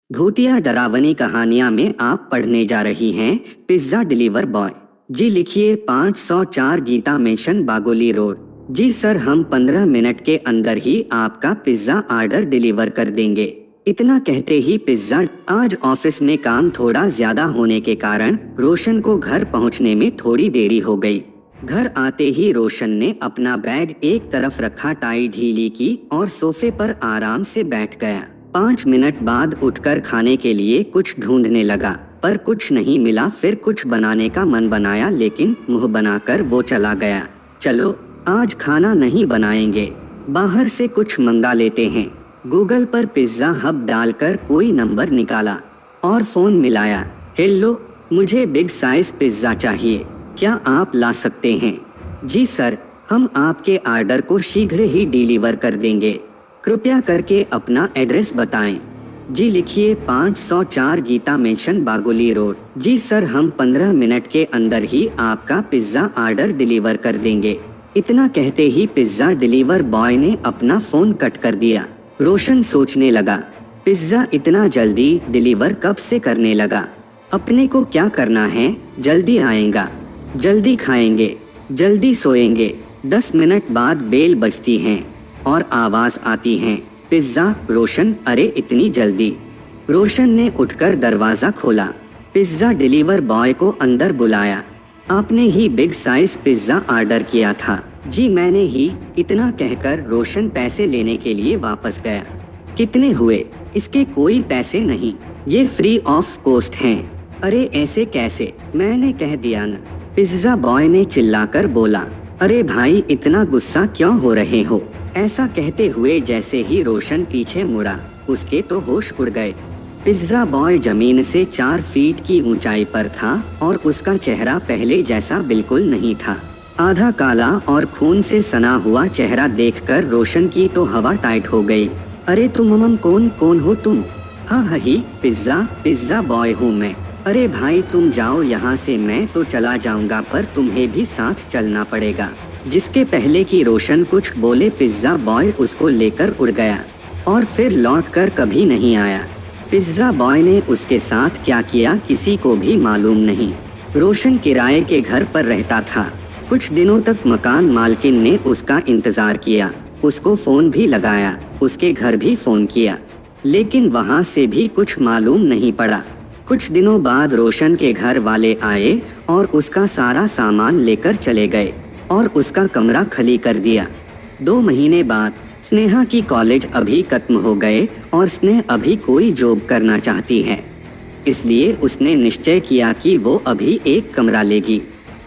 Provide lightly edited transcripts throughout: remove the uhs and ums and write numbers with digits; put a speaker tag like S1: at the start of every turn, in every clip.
S1: भूतिया डरावनी कहानियां में आप पढ़ने जा रही हैं पिज्जा डिलीवर बॉय। जी लिखिए 504 गीता मेंशन बागोली रोड। जी सर, हम 15 मिनट के अंदर ही आपका पिज्जा ऑर्डर डिलीवर कर देंगे। इतना कहते ही पिज्जा। आज ऑफिस में काम थोड़ा ज्यादा होने के कारण रोशन को घर पहुंचने में थोड़ी देरी हो गई। घर आते ही रोशन ने अपना बैग एक तरफ रखा, टाई ढीली की और सोफे पर आराम से बैठ गया। 5 मिनट बाद उठकर खाने के लिए कुछ ढूंढने लगा, पर कुछ नहीं मिला। फिर कुछ बनाने का मन बनाया, लेकिन मुंह बनाकर वो चला गया। चलो आज खाना नहीं बनाएंगे, बाहर से कुछ मंगा लेते हैं। गूगल पर पिज्जा हब डालकर कोई नंबर निकाला और फोन मिलाया। हेलो, मुझे बिग साइज पिज्जा चाहिए, क्या आप ला सकते हैं? जी सर, हम आपके ऑर्डर को शीघ्र ही डिलीवर कर देंगे, कृपया करके अपना एड्रेस बताएं। जी लिखिए 504 गीता मेंशन बागोली रोड। जी सर, हम 15 मिनट के अंदर ही आपका पिज्जा ऑर्डर डिलीवर कर देंगे। इतना कहते ही पिज्जा डिलीवर बॉय ने अपना फोन कट कर दिया। रोशन सोचने लगा, पिज्जा इतना जल्दी डिलीवर कब से करने लगा? अपने को क्या करना है, जल्दी आएगा, जल्दी खाएंगे, जल्दी सोएंगे। 10 मिनट बाद बेल बजती है और आवाज आती है, पिज्जा। रोशन, अरे इतनी जल्दी? रोशन ने उठकर दरवाजा खोला। पिज्जा डिलीवर बॉय को अंदर बुलाया। आपने ही बिग साइज पिज्जा ऑर्डर किया था? जी मैंने ही। इतना कहकर रोशन पैसे लेने के लिए वापस गया। कितने हुए? इसके कोई पैसे नहीं, ये फ्री ऑफ कॉस्ट हैं। अरे ऐसे कैसे, मैंने कह दिया न। पिज्जा बॉय ने चिल्लाकर बोला। अरे भाई, इतना गुस्सा क्यों हो रहे हो? ऐसा कहते हुए जैसे ही रोशन पीछे मुड़ा, उसके तो होश उड़ गए। पिज्जा बॉय जमीन से 4 फीट की ऊंचाई पर था और उसका चेहरा पहले जैसा बिल्कुल नहीं था। आधा काला और खून से सना हुआ चेहरा देखकर रोशन की तो हवा टाइट हो गई। अरे तुम कौन हो तुम? हाँ ही, पिज्जा बॉय हूँ मैं। अरे भाई तुम जाओ यहाँ से, मैं तो चला जाऊंगा पर तुम्हें भी साथ चलना पड़ेगा। जिसके पहले कि रोशन कुछ बोले, पिज्जा बॉय उसको लेकर उड़ गया और फिर लौटकर कभी नहीं आया। पिज्जा बॉय ने उसके साथ क्या किया किसी को भी मालूम नहीं। रोशन किराए के घर पर रहता था। कुछ दिनों तक मकान मालकिन ने उसका इंतजार किया, उसको फोन भी लगाया, उसके घर भी फोन किया, लेकिन वहां से भी कुछ मालूम नहीं पड़ा। कुछ दिनों बाद रोशन के घर वाले आए और उसका सारा सामान लेकर चले गए और उसका कमरा खाली कर दिया। 2 महीने बाद स्नेहा की कॉलेज अभी खत्म हो गए और स्नेह अभी कोई जॉब करना चाहती है, इसलिए उसने निश्चय किया कि वो अभी एक कमरा लेगी।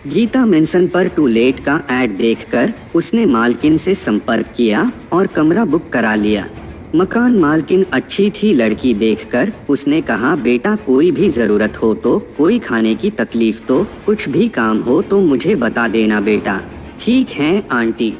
S1: गीता मेंशन पर टू लेट का ऐड देखकर उसने मालकिन से संपर्क किया और कमरा बुक करा लिया। मकान मालकिन अच्छी थी लड़की देखकर। उसने कहा, बेटा कोई भी जरूरत हो तो, कोई खाने की तकलीफ तो, कुछ भी काम हो तो मुझे बता देना बेटा। ठीक है आंटी।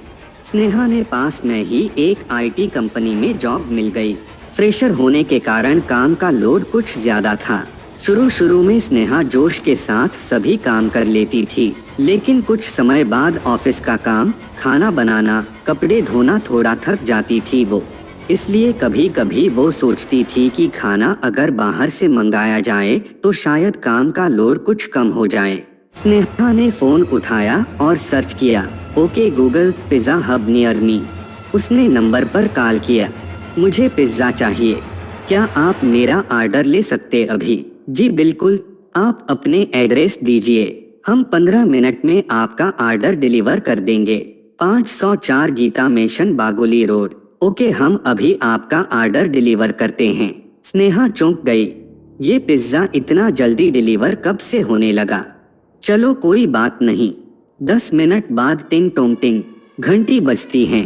S1: स्नेहा ने पास में ही एक IT कंपनी में जॉब मिल गई। फ्रेशर होने के कारण काम का लोड कुछ ज्यादा था। शुरू में स्नेहा जोश के साथ सभी काम कर लेती थी, लेकिन कुछ समय बाद ऑफिस का काम, खाना बनाना, कपड़े धोना थोड़ा थक जाती थी वो। इसलिए कभी कभी वो सोचती थी कि खाना अगर बाहर से मंगाया जाए तो शायद काम का लोड कुछ कम हो जाए। स्नेहा ने फोन उठाया और सर्च किया, okay Google, pizza hub near me. उसने नंबर पर कॉल किया। मुझे पिज्जा चाहिए, क्या आप मेरा ऑर्डर ले सकते अभी? जी बिल्कुल, आप अपने एड्रेस दीजिए, हम 15 मिनट में आपका ऑर्डर डिलीवर कर देंगे। 504 Gita mention Bagoli road. Okay, हम अभी आपका ऑर्डर डिलीवर करते हैं। स्नेहा चौंक गई, ये पिज्जा इतना जल्दी डिलीवर कब से होने लगा? चलो कोई बात नहीं। 10 मिनट बाद टिंग टोंग टिंग घंटी बजती है।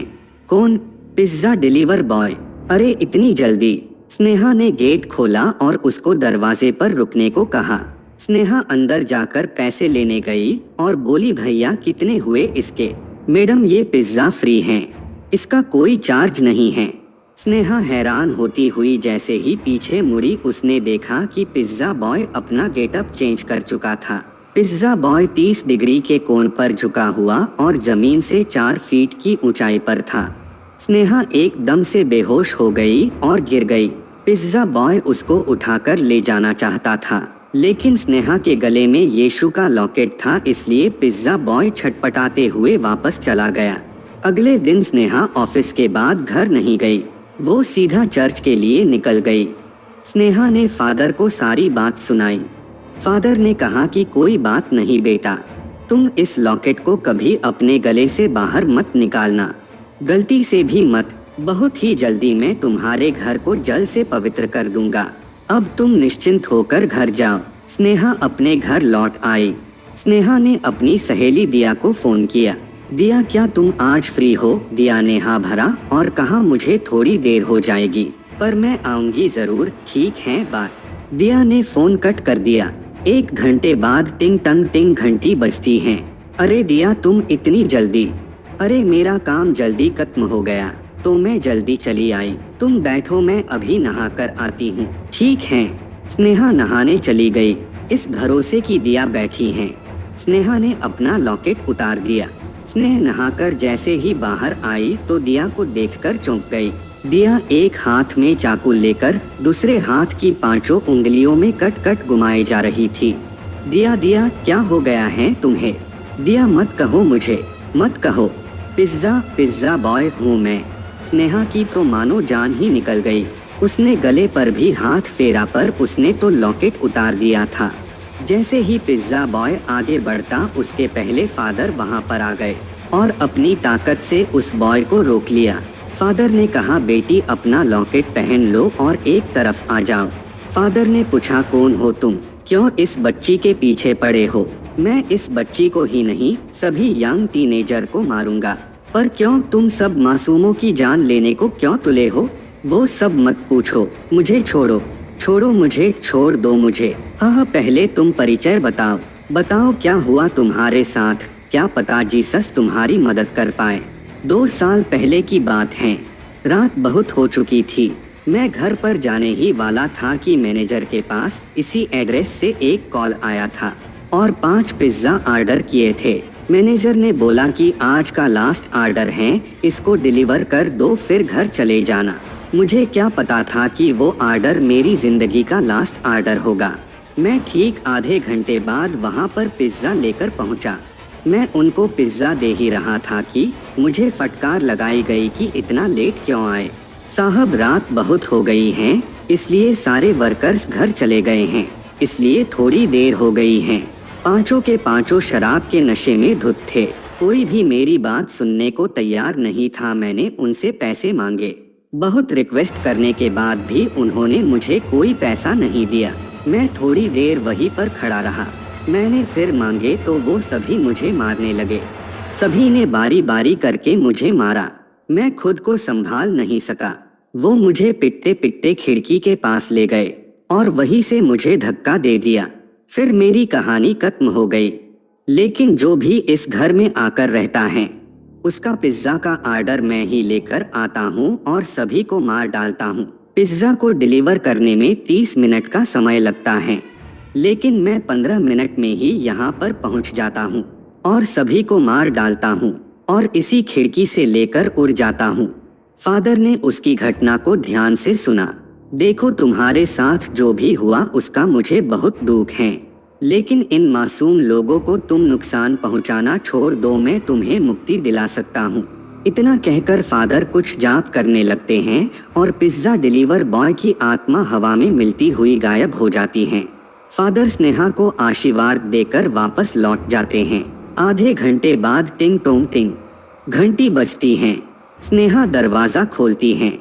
S1: कौन? Pizza deliver boy. अरे इतनी जल्दी? स्नेहा ने गेट खोला और उसको दरवाजे पर रुकने को कहा। स्नेहा अंदर जाकर पैसे लेने गई और बोली, भैया कितने हुए इसके? मैडम ये पिज्जा फ्री है, इसका कोई चार्ज नहीं है। स्नेहा हैरान होती हुई जैसे ही पीछे मुड़ी, उसने देखा कि पिज्जा बॉय अपना गेटअप चेंज कर चुका था। पिज्जा बॉय 30 डिग्री के कोण पर झुका हुआ और जमीन से 4 फीट की ऊंचाई पर था। स्नेहा एकदम से बेहोश हो गई और गिर गई। पिज्जा बॉय उसको उठाकर ले जाना चाहता था, लेकिन स्नेहा के गले में यीशु का लॉकेट था, इसलिए पिज्जा बॉय छटपटाते हुए वापस चला गया। अगले दिन स्नेहा ऑफिस के बाद घर नहीं गई, वो सीधा चर्च के लिए निकल गई। स्नेहा ने फादर को सारी बात सुनाई। फादर ने कहा कि कोई बात नहीं बेटा, तुम इस लॉकेट को कभी अपने गले से बाहर मत निकालना, गलती से भी मत। बहुत ही जल्दी मैं तुम्हारे घर को जल से पवित्र कर दूंगा। अब तुम निश्चिंत होकर घर जाओ। स्नेहा अपने घर लौट आई। स्नेहा ने अपनी सहेली दिया को फोन किया। दिया, क्या तुम आज फ्री हो? दिया ने हाँ भरा और कहा, मुझे थोड़ी देर हो जाएगी पर मैं आऊंगी जरूर। ठीक है, बाय। दिया ने फोन कट कर दिया। 1 घंटे बाद टिंग टंग टिंग घंटी बजती है। अरे दिया, तुम इतनी जल्दी? अरे मेरा काम जल्दी खत्म हो गया तो मैं जल्दी चली आई। तुम बैठो, मैं अभी नहा कर आती हूँ। ठीक है। स्नेहा नहाने चली गई। इस भरोसे की दिया बैठी है। स्नेहा ने अपना लॉकेट उतार दिया। स्नेह नहाकर जैसे ही बाहर आई तो दिया को देखकर चौंक गई। दिया एक हाथ में चाकू लेकर दूसरे हाथ की 5 उंगलियों में कट कट घुमाए जा रही थी। दिया, दिया क्या हो गया है तुम्हें? दिया, मत कहो मुझे, मत कहो। पिज्जा बॉय हूँ मैं। स्नेहा की तो मानो जान ही निकल गई। उसने गले पर भी हाथ फेरा पर उसने तो लॉकेट उतार दिया था। जैसे ही पिज्जा बॉय आगे बढ़ता उसके पहले फादर वहां पर आ गए और अपनी ताकत से उस बॉय को रोक लिया। फादर ने कहा, बेटी अपना लॉकेट पहन लो और एक तरफ आ जाओ। फादर ने पूछा, कौन हो तुम? क्यों इस बच्ची के पीछे पड़े हो? मैं इस बच्ची को ही नहीं सभी यंग टीनेजर को मारूंगा। पर क्यों? तुम सब मासूमों की जान लेने को क्यों तुले हो? वो सब मत पूछो, मुझे छोड़ो, छोड़ो मुझे, छोड़ दो मुझे। हाँ, पहले तुम परिचय बताओ, बताओ क्या हुआ तुम्हारे साथ? क्या पता जीसस तुम्हारी मदद कर पाए। 2 साल पहले की बात है। रात बहुत हो चुकी थी। मैं घर पर जाने ही वाला था कि मैनेजर के पास इसी एड्रेस से एक कॉल आया था और 5 पिज्जा ऑर्डर किए थे। मैनेजर ने बोला कि आज का लास्ट ऑर्डर है, इसको डिलीवर कर दो फिर घर चले जाना। मुझे क्या पता था कि वो ऑर्डर मेरी जिंदगी का लास्ट ऑर्डर होगा। मैं ठीक आधे घंटे बाद वहाँ पर पिज्ज़ा लेकर पहुँचा। मैं उनको पिज्ज़ा दे ही रहा था कि मुझे फटकार लगाई गई कि इतना लेट क्यों आए। साहब, रात बहुत हो गई है, इसलिए सारे वर्कर्स घर चले गए हैं, इसलिए थोड़ी देर हो गई है। 5 के 5 शराब के नशे में धुत थे। कोई भी मेरी बात सुनने को तैयार नहीं था। मैंने उनसे पैसे मांगे। बहुत रिक्वेस्ट करने के बाद भी उन्होंने मुझे कोई पैसा नहीं दिया। मैं थोड़ी देर वहीं पर खड़ा रहा। मैंने फिर मांगे तो वो सभी मुझे मारने लगे। सभी ने बारी बारी करके मुझे मारा। मैं खुद को संभाल नहीं सका। वो मुझे पिटते पिटते खिड़की के पास ले गए और वहीं से मुझे धक्का दे दिया। फिर मेरी कहानी खत्म हो गई। लेकिन जो भी इस घर में आकर रहता है उसका पिज्जा का ऑर्डर मैं ही लेकर आता हूँ और सभी को मार डालता हूँ। पिज्जा को डिलीवर करने में 30 मिनट का समय लगता है, लेकिन मैं 15 मिनट में ही यहाँ पर पहुँच जाता हूँ और सभी को मार डालता हूँ और इसी खिड़की से लेकर उड़ जाता हूँ। फादर ने उसकी घटना को ध्यान से सुना। देखो, तुम्हारे साथ जो भी हुआ उसका मुझे बहुत दुख है, लेकिन इन मासूम लोगों को तुम नुकसान पहुंचाना छोड़ दो, मैं तुम्हें मुक्ति दिला सकता हूं। इतना कहकर फादर कुछ जाप करने लगते हैं और पिज्जा डिलीवर बॉय की आत्मा हवा में मिलती हुई गायब हो जाती है। फादर स्नेहा को आशीर्वाद देकर वापस लौट जाते हैं। आधे घंटे बाद टिंग टोंग टिंग घंटी बजती है। स्नेहा दरवाजा खोलती है।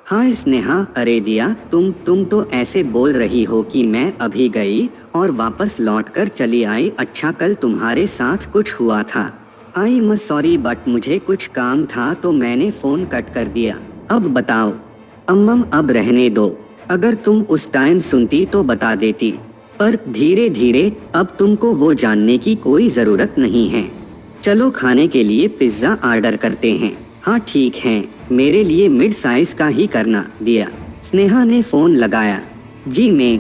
S1: हाँ स्नेहा, अरे दिया, तुम तो ऐसे बोल रही हो कि मैं अभी गई और वापस लौटकर चली आई। अच्छा, कल तुम्हारे साथ कुछ हुआ था? आई एम सॉरी बट मुझे कुछ काम था तो मैंने फोन कट कर दिया। अब बताओ। अब रहने दो। अगर तुम उस टाइम सुनती तो बता देती, पर धीरे धीरे अब तुमको वो जानने की कोई जरूरत नहीं है। चलो खाने के लिए पिज्जा ऑर्डर करते हैं। हाँ ठीक है, मेरे लिए मिड साइज का ही करना। दिया। स्नेहा ने फोन लगाया। जी मैं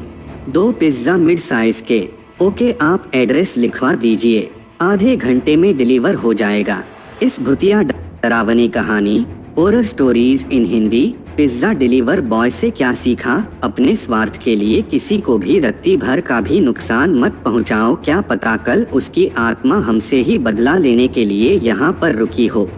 S1: 2 पिज्जा मिड साइज के। ओके, आप एड्रेस लिखवा दीजिए, आधे घंटे में डिलीवर हो जाएगा। इस भुतिया डरावनी कहानी oral stories in Hindi pizza deliver boy से क्या सीखा? अपने स्वार्थ के लिए किसी को भी रत्ती भर का भी नुकसान मत पहुंचाओ, क्या पता कल उसकी आत्मा हमसे ही बदला लेने के लिए यहाँ पर रुकी हो।